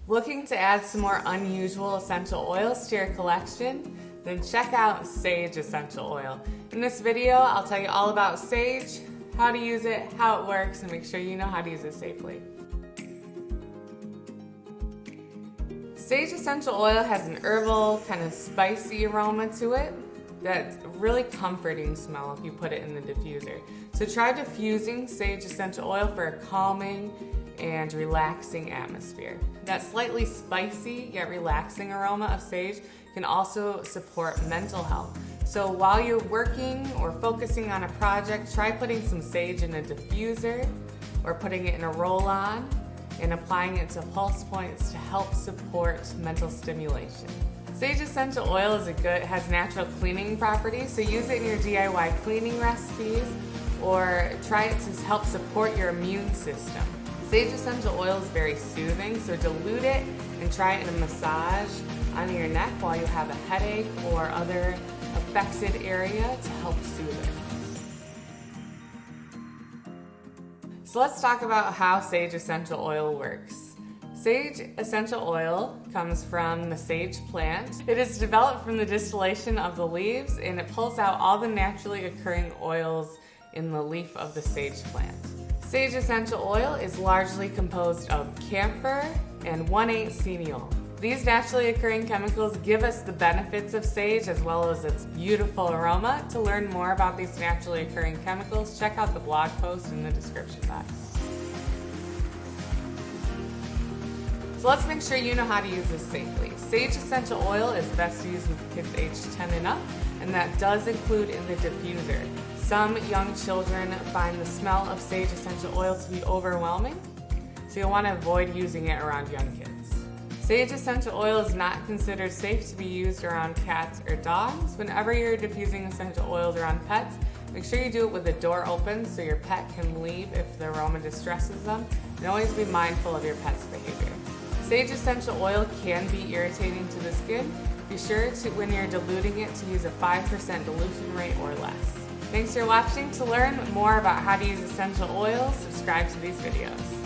Looking to add some more unusual essential oils to your collection? Then check out sage essential oil. In this video, I'll tell you all about sage, how to use it, how it works, and make sure you know how to use it safely. Sage essential oil has an herbal, kind of spicy aroma to it that's really comforting smell if you put it in the diffuser. So try diffusing sage essential oil for a calming and relaxing atmosphere. That slightly spicy yet relaxing aroma of sage can also support mental health. So while you're working or focusing on a project, try putting some sage in a diffuser or putting it in a roll-on and applying it to pulse points to help support mental stimulation. Sage essential oil has natural cleaning properties, so use it in your DIY cleaning recipes or try it to help support your immune system. Sage essential oil is very soothing, so dilute it and try it in a massage on your neck while you have a headache or other affected area to help soothe it. So let's talk about how sage essential oil works. Sage essential oil comes from the sage plant. It is developed from the distillation of the leaves, and it pulls out all the naturally occurring oils in the leaf of the sage plant. Sage essential oil is largely composed of camphor and 1,8-cineol. These naturally occurring chemicals give us the benefits of sage as well as its beautiful aroma. To learn more about these naturally occurring chemicals, check out the blog post in the description box. So let's make sure you know how to use this safely. Sage essential oil is best used with kids aged 10 and up, and that does include in the diffuser. Some young children find the smell of sage essential oil to be overwhelming, so you'll want to avoid using it around young kids. Sage essential oil is not considered safe to be used around cats or dogs. Whenever you're diffusing essential oils around pets, make sure you do it with the door open so your pet can leave if the aroma distresses them, and always be mindful of your pet's behavior. Sage essential oil can be irritating to the skin. Be sure to, when you're diluting it, to use a 5% dilution rate or less. Thanks for watching. To learn more about how to use essential oils, subscribe to these videos.